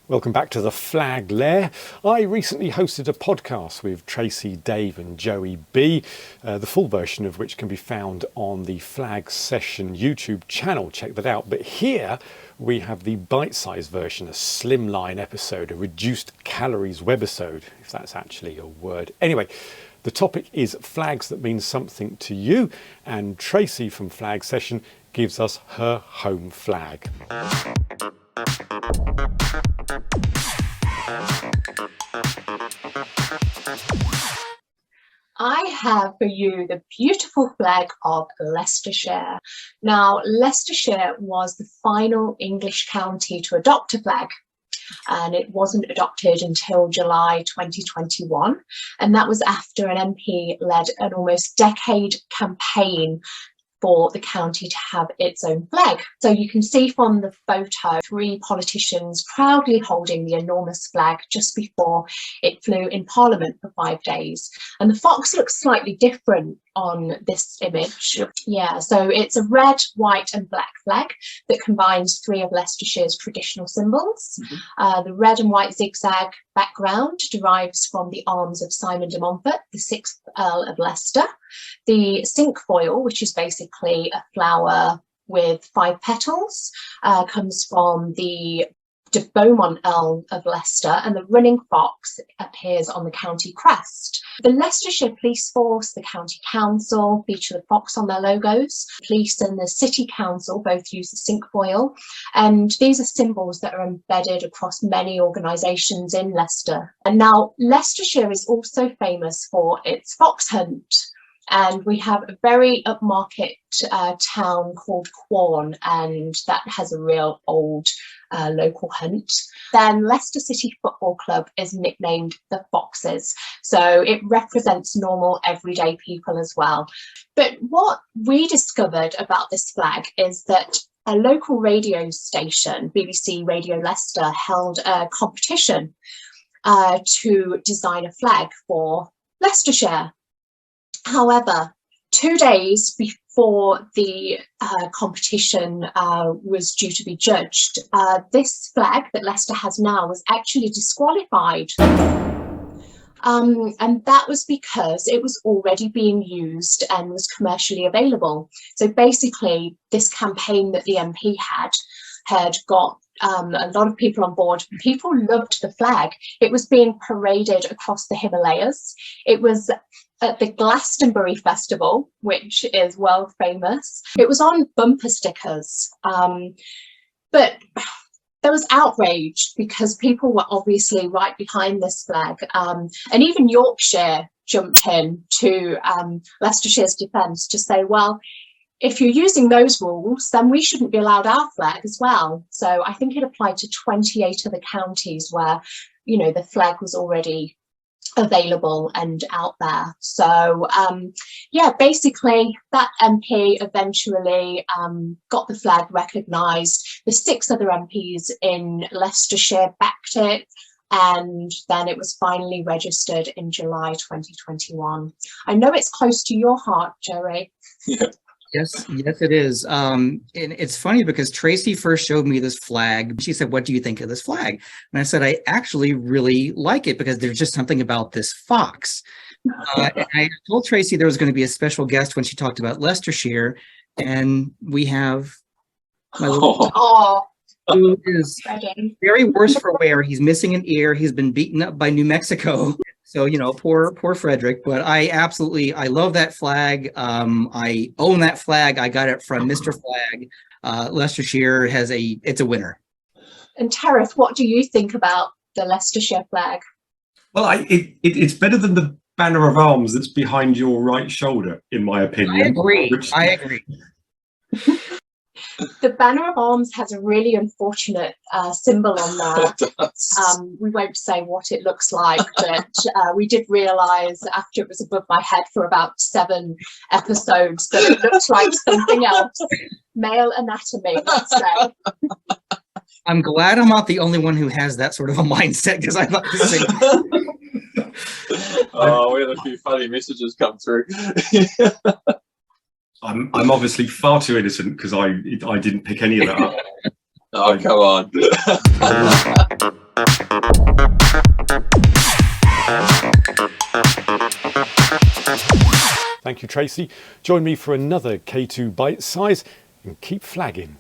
Welcome back to the Flag Lair. I recently hosted a podcast with Tracy, Dave and Joey B, the full version of which can be found on the Flag Session YouTube channel. Check that out. But here we have the bite-sized version, a slimline episode, a reduced calories webisode, if that's actually a word. Anyway, the topic is flags that mean something to you, and Tracy from Flag Session gives us her home flag. I have for you the beautiful flag of Leicestershire. Now, Leicestershire was the final English county to adopt a flag, and it wasn't adopted until July 2021. And that was after an MP led an almost decade campaign for the county to have its own flag. So you can see from the photo 3 politicians proudly holding the enormous flag just before it flew in Parliament for 5 days. And the fox looks slightly different on this image. Yeah, so it's a red, white and black flag that combines 3 of Leicestershire's traditional symbols. The red and white zigzag background derives from the arms of Simon de Montfort, the 6th Earl of Leicester. The cinquefoil, which is basically a flower with 5 petals, comes from the de Beaumont Earl of Leicester, and the running fox appears on the county crest. The Leicestershire Police Force, the County Council feature the fox on their logos. Police and the City Council both use the cinquefoil, and these are symbols that are embedded across many organisations in Leicester. And now Leicestershire is also famous for its fox hunt. And we have a very upmarket town called Quorn, and that has a real old local hunt. Then Leicester City Football Club is nicknamed the Foxes, so it represents normal everyday people as well. But what we discovered about this flag is that a local radio station, BBC Radio Leicester, held a competition to design a flag for Leicestershire. However, 2 days before the competition was due to be judged, this flag that Leicester has now was actually disqualified. And that was because it was already being used and was commercially available. So basically, this campaign that the MP had got a lot of people on board. People loved the flag. It was being paraded across the Himalayas. It was at the Glastonbury Festival, which is world famous. It was on bumper stickers. But there was outrage because people were obviously right behind this flag. And even Yorkshire jumped in to Leicestershire's defence to say, well, if you're using those rules, then we shouldn't be allowed our flag as well. So I think it applied to 28 other counties where, you know, the flag was already available and out there. So yeah, basically that MP eventually got the flag recognised. The 6 other MPs in Leicestershire backed it, and then it was finally registered in July 2021. I know it's close to your heart, Jerry. Yeah. Yes, it is. And it's funny because Tracy first showed me this flag. She said, "What do you think of this flag?" And I said, "I actually really like it because there's just something about this fox." And I told Tracy there was going to be a special guest when she talked about Leicestershire, and we have my little who is very worse for wear. He's missing an ear. He's been beaten up by New Mexico. So, you know, poor Frederick, but I love that flag. I own that flag. I got it from Mr. Flag. Leicestershire it's a winner. And Terith, what do you think about the Leicestershire flag? Well, it's better than the banner of arms that's behind your right shoulder, in my opinion. I agree. The banner of arms has a really unfortunate symbol on there. We won't say what it looks like, but we did realise after it was above my head for about 7 episodes that it looked like something else. Male anatomy, let's say. I'm glad I'm not the only one who has that sort of a mindset, because I thought the same. We had a few funny messages come through. I'm obviously far too innocent because I didn't pick any of that up. Oh, come on. Thank you, Tracy. Join me for another K2 Bite Size and keep flagging.